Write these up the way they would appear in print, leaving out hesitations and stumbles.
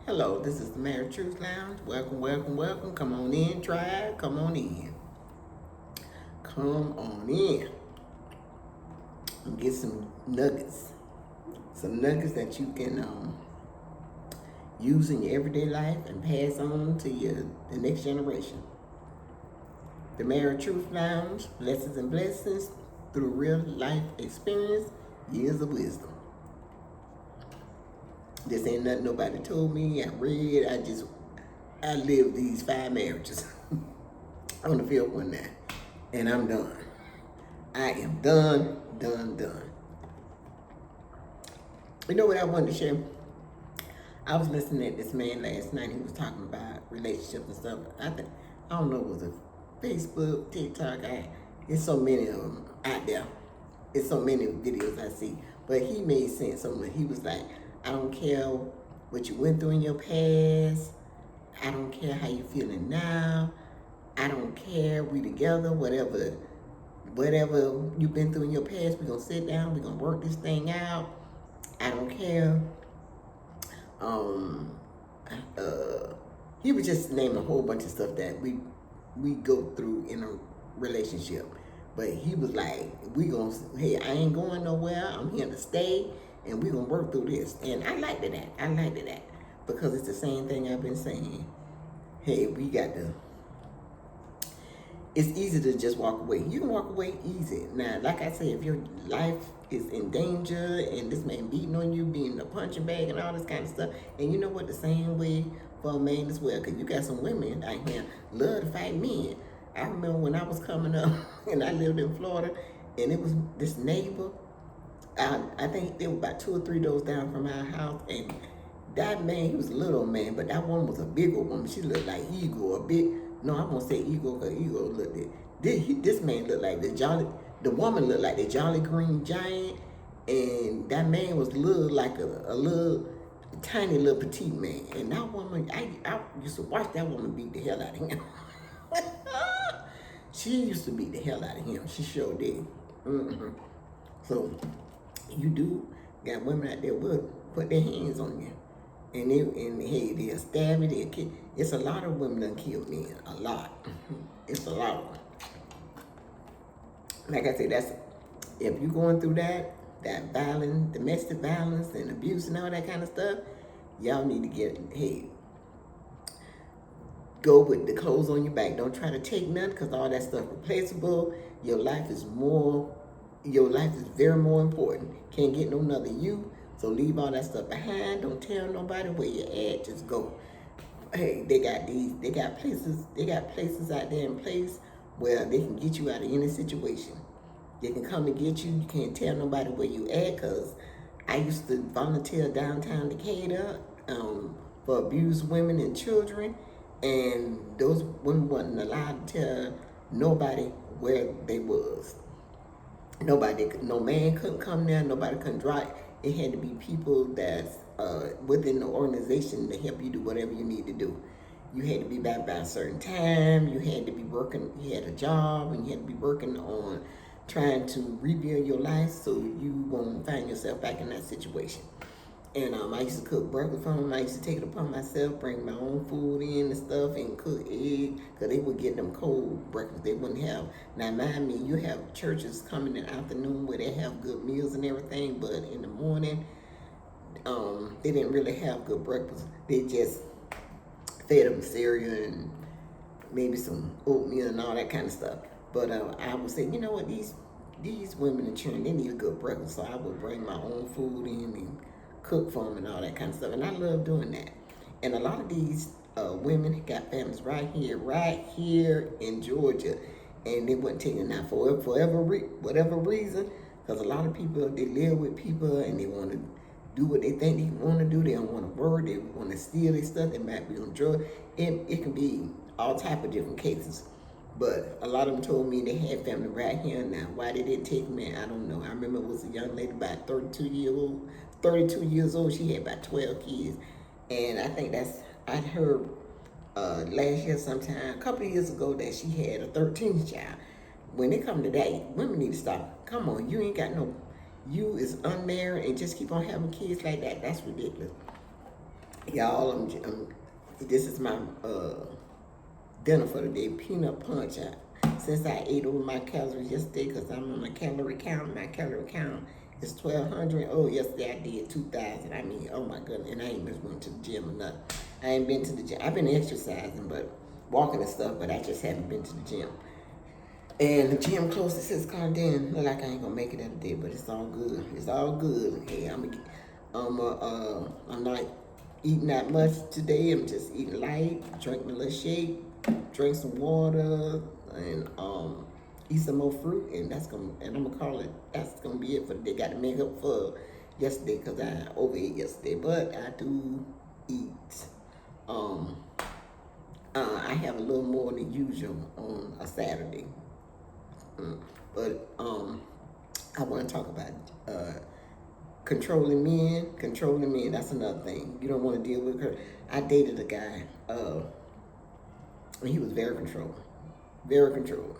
Hello, this is the Married Truth Lounge. Welcome, welcome, welcome. Come on in, try it. Come on in. Come on in and get some nuggets. Some nuggets that you can use in your everyday life and pass on to the next generation. The Married Truth Lounge, lessons and blessings through real life experience, years of wisdom. This ain't nothing nobody told me. I read. I lived these 5 marriages on the field one night, and I'm done. I am done, done, done. You know what I wanted to share? I was listening to this man last night. He was talking about relationships and stuff. I don't know, it was a Facebook, TikTok. There's so many of them out there. It's so many videos I see. But he made sense. He was like, I don't care what you went through in your past. I don't care how you feeling now. I don't care. We together, whatever you've been through in your past, we're gonna sit down, we're gonna work this thing out. I don't care. He was just naming a whole bunch of stuff that we go through in a relationship. But he was like, hey, I ain't going nowhere. I'm here to stay, and we gonna work through this. And I liked that. Because it's the same thing I've been saying. Hey, it's easy to just walk away. You can walk away easy. Now, like I said, if your life is in danger and this man beating on you, being a punching bag and all this kind of stuff, and you know what, the same way for a man as well, because you got some women out here love to fight men. I remember when I was coming up and I lived in Florida, and it was this neighbor, I think they were about 2 or 3 doors down from our house, and that man, he was a little man, but that woman was a bigger woman. She looked like Eagle, no, I won't say Eagle, because Eagle looked this man looked like the woman looked like the Jolly Green Giant, and that man was like a little, tiny little petite man. And that woman, I used to watch that woman beat the hell out of him. She used to beat the hell out of him. She sure did. Mm-hmm. So, you do got women out there will put their hands on you. And hey, they'll stab you, they'll kill. It's a lot of women done killed men. A lot. It's a lot of them. Like I said, if you're going through that violence, domestic violence and abuse and all that kind of stuff, y'all need to go with the clothes on your back. Don't try to take none, because all that stuff replaceable. Your life is very more important. Can't get no another you. So leave all that stuff behind. Don't tell nobody where you're at. Just go. Hey, they got places out there in place where they can get you out of any situation. They can come and get you. You can't tell nobody where you at, because I used to volunteer downtown Decatur for abused women and children, and those women wasn't allowed to tell nobody where they was. No man couldn't come there. Nobody couldn't drive. It had to be people that's within the organization to help you do whatever you need to do. You had to be back by a certain time. You had to be working. You had a job, and you had to be working on trying to rebuild your life so you won't find yourself back in that situation. And I used to cook breakfast for them. I used to take it upon myself, bring my own food in and stuff, and cook eggs, because they would get them cold breakfast. They wouldn't have. Now, mind me, you have churches coming in the afternoon where they have good meals and everything, but in the morning, they didn't really have good breakfast. They just fed them cereal and maybe some oatmeal and all that kind of stuff. But I would say, you know what, these women in children, they need a good breakfast. So I would bring my own food in and cook for them and all that kind of stuff. And I love doing that. And a lot of these women got families right here in Georgia. And they wasn't taking that for whatever reason. Because a lot of people, they live with people and they want to do what they think they want to do. They don't want to work. They want to steal their stuff. They might be on drugs. It can be all type of different cases. But a lot of them told me they had family right here now. Why they didn't take me, I don't know. I remember it was a young lady about 32 years old. She had about 12 kids. And I think I'd heard last year sometime, a couple of years ago, that she had a 13th child. When it come to that, women need to stop. Come on, you is unmarried and just keep on having kids like that. That's ridiculous. Y'all, this is my dinner for the day, peanut punch. Since I ate over my calories yesterday, because I'm on a calorie count, my calorie count is 1,200. Oh, yesterday I did 2,000. I mean, oh my goodness, and I ain't just went to the gym or nothing. I ain't been to the gym. I've been exercising, but walking and stuff, but I just haven't been to the gym. And the gym closed at 6 o'clock. Then look like I ain't gonna make it that day, but it's all good. It's all good. Hey, I'm not eating that much today. I'm just eating light, drinking a little shake, drink some water, and eat some more fruit. And I'm gonna call it. That's gonna be it for the day. Got to make up for yesterday because I overate yesterday, but I do eat. Um, I have a little more than usual on a Saturday. But I want to talk about controlling men. Controlling men, that's another thing. You don't want to deal with her. I dated a guy, and he was very controlling. Very controlling.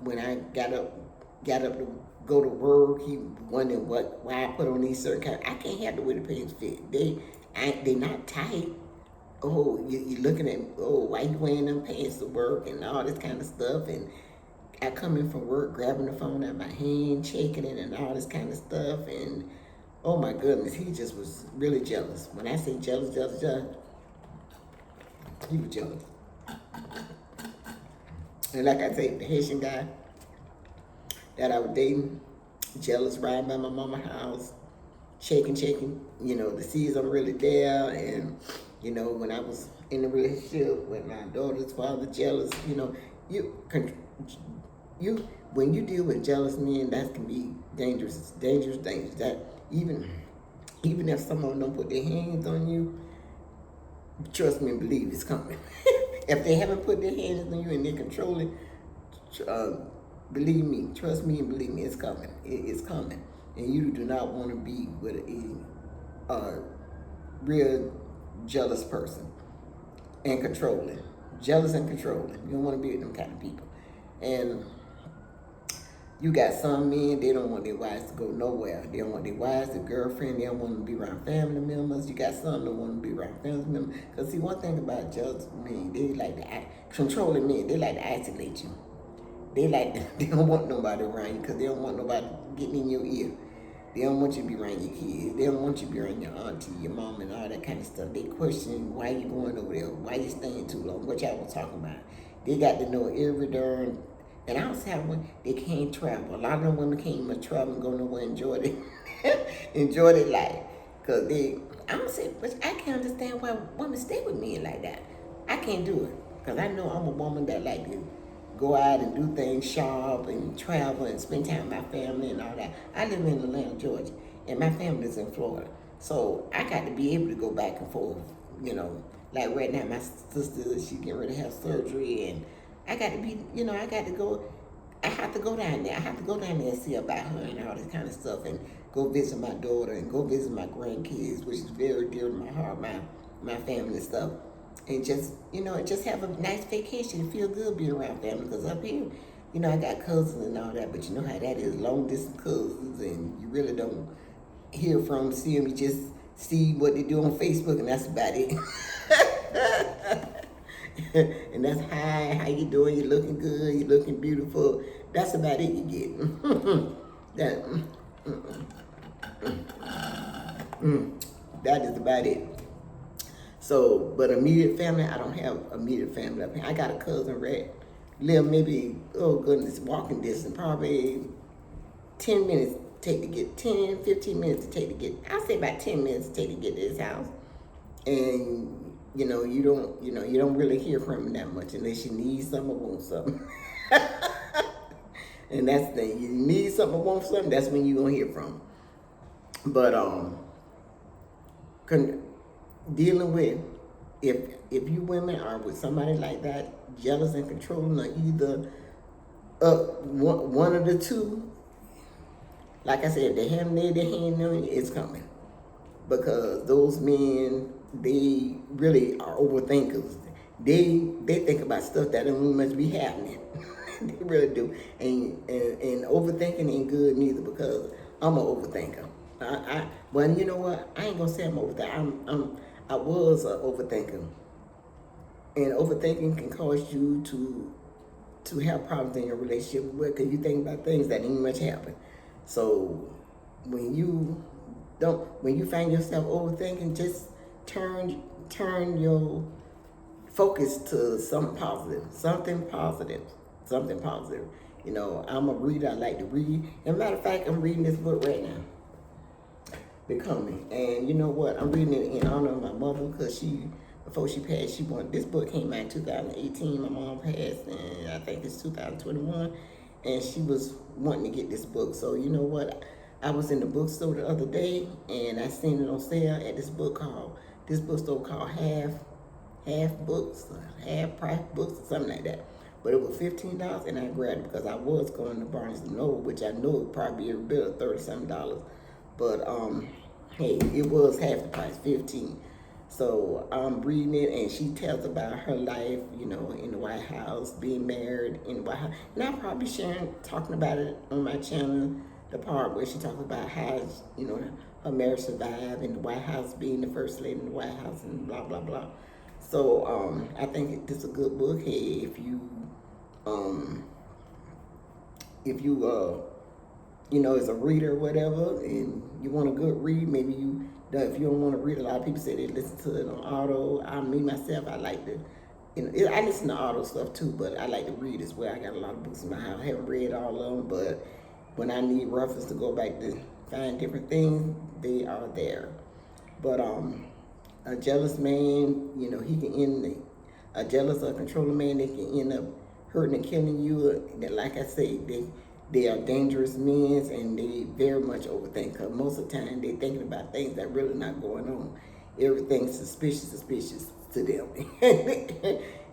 When I got up to go to work, he wondered why I put on these certain kind. I can't have the way the pants fit. They not tight. Oh, you looking at, oh, why you wearing them pants to work and all this kind of stuff. And I come in from work, grabbing the phone out of my hand, checking it and all this kind of stuff. And oh my goodness, he just was really jealous. When I say jealous, he was jealous. And like I say, the Haitian guy that I was dating, jealous, riding by my mama's house, shaking, to see if I'm really there. And, when I was in a relationship with my daughter's father, jealous, when you deal with jealous men, that can be dangerous. That even if someone don't put their hands on you, trust me and believe it's coming. If they haven't put their hands on you and they're controlling, believe me, trust me and believe me, it's coming. It's coming. And you do not want to be with a real jealous person and controlling. Jealous and controlling. You don't want to be with them kind of people. And you got some men, they don't want their wives to go nowhere. They don't want their wives, their girlfriend, they don't want them to be around family members. You got some that want to be around family members. Because see, one thing about jealous men, they like to controlling men, they like to isolate you. They don't want nobody around you because they don't want nobody getting in your ear. They don't want you to be around your kids. They don't want you to be around your auntie, your mom, and all that kind of stuff. They question why you going over there, why you staying too long, what y'all was talking about. They got to know every darn. And I was having they can't travel. A lot of them women can't even travel and go nowhere and enjoy their life. Cause I don't say, but I can't understand why women stay with men like that. I can't do it. Cause I know I'm a woman that like to go out and do things, shop and travel and spend time with my family and all that. I live in Atlanta, Georgia, and my family's in Florida. So I got to be able to go back and forth, Like right now, my sister, she getting ready to have surgery, and I got to be, I got to go. I have to go down there. I have to go down there and see about her and all this kind of stuff, and go visit my daughter and go visit my grandkids, which is very dear to my heart, my family and stuff. And just, just have a nice vacation. Feel good being around family. Because up here, I got cousins and all that, but you know how that is, long distance cousins, and you really don't hear from, see them. You just see what they do on Facebook, and that's about it. And that's hi, how you doing? You looking good? You looking beautiful? That's about it you get. That is about it. So, but immediate family, I don't have immediate family up here. I got a cousin, live maybe, oh goodness, walking distance, probably 10 minutes take to get, 10, 15 minutes to take to get, I'll say about 10 minutes to take to get to his house. And you don't really hear from him that much unless you need something or want something. And that's the thing. You need something or want something, that's when you're going to hear from him. But dealing with, if you women are with somebody like that, jealous and controlling, or either one of the two, like I said, if they haven't laid their hand on you, it's coming. Because those men, they really are overthinkers. They think about stuff that don't much be happening. They really do. And overthinking ain't good neither, because I'm an overthinker. Well, you know what? I ain't gonna say I'm overthinker. I was an overthinker, and overthinking can cause you to have problems in your relationship because you think about things that ain't much happen. So when you when you find yourself overthinking, just turn your focus to something positive, something positive. You know, I'm a reader. I like to read. As a matter of fact, I'm reading this book right now, Becoming. And you know what? I'm reading it in honor of my mother because before she passed, this book came out in 2018. My mom passed, and I think it's 2021, and she was wanting to get this book. So you know what? I was in the bookstore the other day, and I seen it on sale at this bookstore called Half Books, Half Price Books, or something like that. But it was $15, and I grabbed it because I was going to Barnes and Noble, which I know would probably be a bill of $30-something. But hey, it was half the price, 15. So I'm reading it, and she tells about her life, you know, in the White House, being married in the White House. And I'm probably talking about it on my channel, the part where she talks about how, you know, her marriage survived in the White House, being the first lady in the White House, and blah, blah, blah. So I think this is a good book. Hey, um, if you you know, as a reader or whatever, and you want a good read, maybe if you don't want to read, a lot of people say they listen to it on auto. Me myself, I like to, you know, I listen to auto stuff too, but I like to read as well. I got a lot of books in my house. I haven't read all of them, but when I need reference to go back to find different things, they are there. But a jealous man, you know, he can a jealous or controlling man, they can end up hurting and killing you. Like I say, they are dangerous men, and they very much overthink. Because most of the time, they're thinking about things that really not going on. Everything's suspicious to them.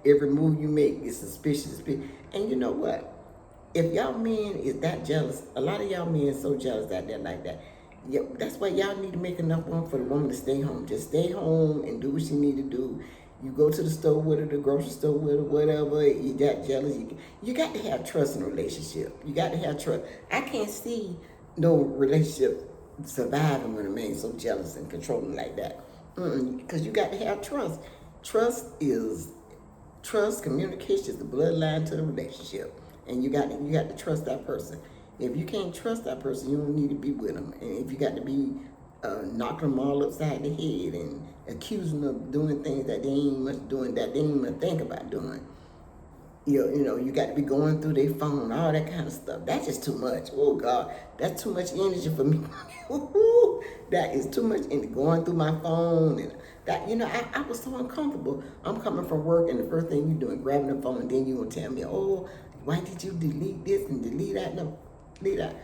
Every move you make is suspicious. And you know what? If y'all men is that jealous, a lot of y'all men so jealous out there like that. Yeah, that's why y'all need to make enough room for the woman to stay home. Just stay home and do what you need to do. You go to the store with her, the grocery store with her, whatever. You got jealous. You got to have trust in a relationship. You got to have trust. I can't see no relationship surviving when a man's so jealous and controlling like that. Because you got to have trust. Trust, communication is the bloodline to the relationship. And you got to trust that person. If you can't trust that person, you don't need to be with them. And if you got to be knocking them all upside the head and accusing them of doing things that they ain't much doing, that they ain't even think about doing, you know, you got to be going through their phone, all that kind of stuff. That's just too much. Oh God, that's too much energy for me. That is too much energy going through my phone, and that, you know, I was so uncomfortable. I'm coming from work, and the first thing you doing, grabbing the phone, and then you gonna tell me, oh, why did you delete this and delete that? No, delete that.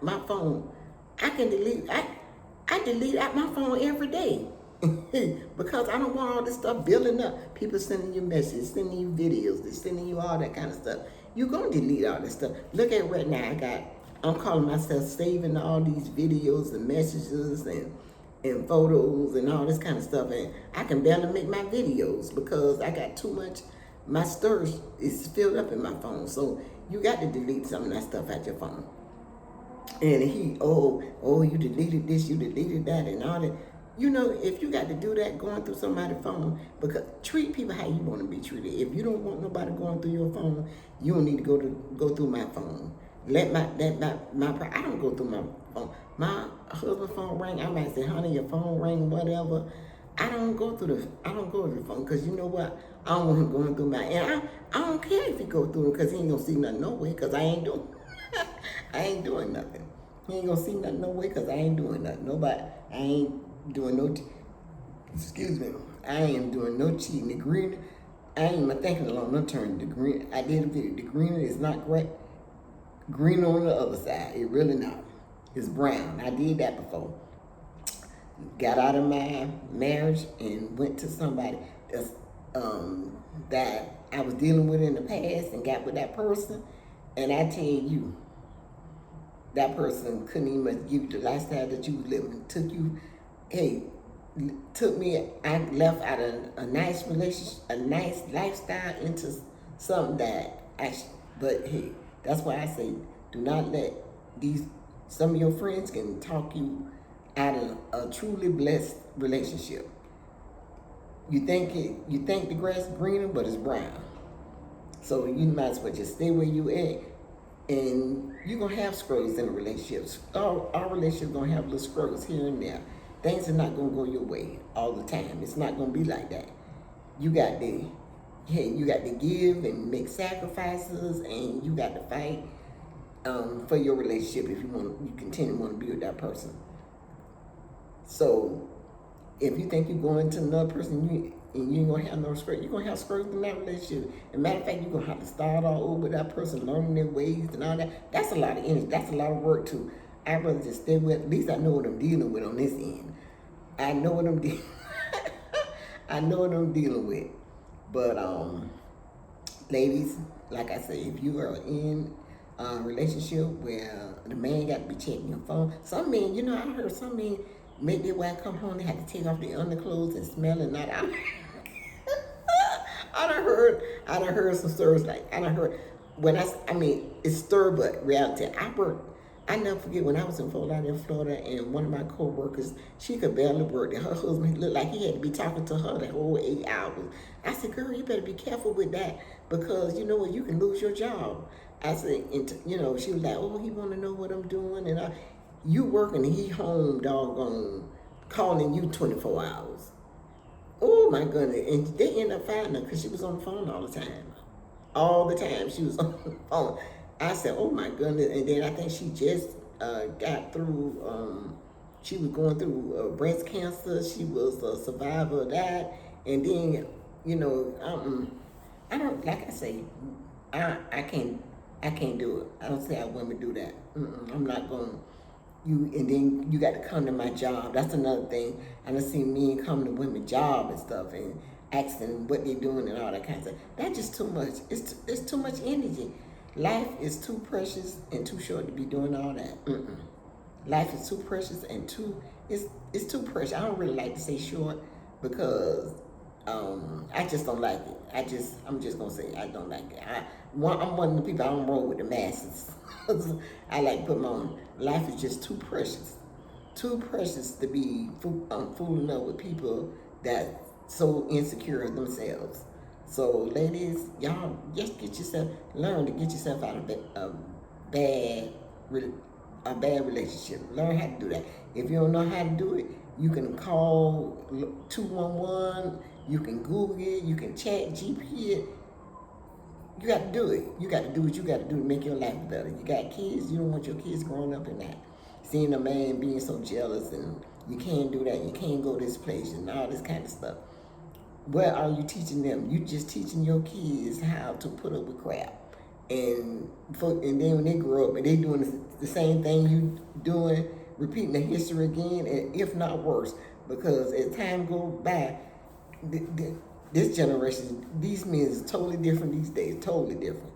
My phone, I can delete. I delete out my phone every day because I don't want all this stuff building up. People sending you messages, sending you videos, they're sending you all that kind of stuff. You're gonna delete all this stuff. Look at right now. I'm calling myself saving all these videos and messages and photos and all this kind of stuff, and I can barely make my videos because I got too much. My storage is filled up in my phone, so you got to delete some of that stuff out your phone. And you deleted this, you deleted that, and all that. You know, if you got to do that going through somebody's phone, because treat people how you want to be treated. If you don't want nobody going through your phone, you don't need to go through my phone. I don't go through my phone. My husband's phone ring, I might say, honey, your phone ring, whatever. I don't go through the phone, because you know what? I don't want him going through and I don't care if he go through it, because he ain't gonna see nothing no way, because I ain't doing nothing. He ain't gonna see nothing no way, because I ain't doing nothing. I ain't doing no, I ain't doing no cheating. The green, I ain't even thinking along no term. The green, I did a video. The green is not great. Green on the other side. It really not. It's brown. I did that before. Got out of my marriage and went to somebody that I was dealing with in the past and got with that person. And I tell you, that person couldn't even give you the lifestyle that you was living. Took me, I left out of a nice relationship, a nice lifestyle into something but hey, that's why I say, do not let some of your friends can talk you out of a truly blessed relationship. You think the grass is greener, but it's brown. So you might as well just stay where you at. And you're gonna have struggles in a relationship. Our relationship gonna have little struggles here and there. Things are not gonna go your way all the time. It's not gonna be like that. You got to, hey, you got to give and make sacrifices, and you got to fight for your relationship if you continue to want to be with that person. So if you think you're going to another person and you ain't gonna have no struggle, you're gonna have struggles in that relationship. As a matter of fact, you're gonna have to start all over with that person, learning their ways and all that. That's a lot of energy. That's a lot of work too. I'd rather just stay with. At least I know what I'm dealing with on this end. I know what I'm dealing. I know what I'm dealing with. But ladies, like I said, if you are in a relationship where the man got to be checking your phone, some men, you know, I heard some men make their wife come home, they had to take off their underclothes and smell it. Not out. I done heard some stories like, I done heard, I mean, it's story, but reality. I never forget when I was in Fort Lauderdale, Florida, and one of my co-workers, she could barely work, and her husband looked like he had to be talking to her the whole 8 hours. I said, girl, you better be careful with that, because you know what, you can lose your job. I said, you know, she was like, oh, he want to know what I'm doing, and you working, and he home, doggone, calling you 24 hours. Oh my goodness. And they ended up finding her because she was on the phone all the time. All the time she was on the phone. I said, oh my goodness. And then I think she just got through, she was going through breast cancer. She was a survivor of that. And then, you know, I don't, like I say, I can't do it. I don't see how women do that. I'm not going to. And then you got to come to my job. That's another thing. I done seen men come to women's job and stuff and asking what they doing and all that kind of stuff. That's just too much. It's too much energy. Life is too precious and too short to be doing all that. Life is too precious and it's too precious. I don't really like to say short because I just don't like it. I'm just gonna say I don't like it. I'm one of the people, I don't roll with the masses. I like to put my own. Life is just too precious to be fooling up with people that so insecure of themselves. So ladies, y'all just learn to get yourself out of a bad relationship. Learn how to do that. If you don't know how to do it, you can call 211. You can Google it. You can chat GP it. You got to do it. You got to do what you got to do to make your life better. You got kids. You don't want your kids growing up in that. Seeing a man being so jealous and you can't do that. You can't go this place and all this kind of stuff. What are you teaching them? You just teaching your kids how to put up with crap. And then when they grow up and they doing the same thing you doing, repeating the history again, and if not worse, because as time goes by, this generation, these men is totally different these days, totally different.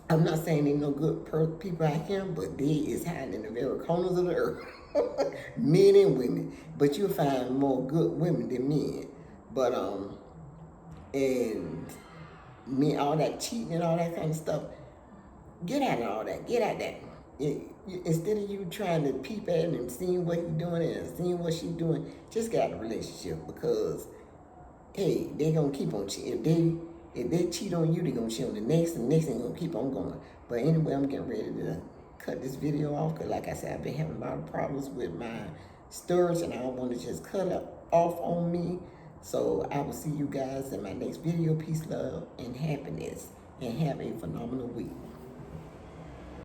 I'm not saying ain't no good people out here, but they is hiding in the very corners of the earth, men and women. But you'll find more good women than men. But and me, all that cheating and all that kind of stuff, get out of all that. Get out of that. Instead of you trying to peep at him and seeing what he's doing and seeing what she's doing, just get out of the relationship, because hey, they gonna keep on cheating. If they cheat on you, they gonna cheat on the next, and the next thing gonna keep on going. But anyway, I'm getting ready to cut this video off, because like I said, I've been having a lot of problems with my storage, and I don't want to just cut it off on me. So I will see you guys in my next video. Peace, love, and happiness, and have a phenomenal week.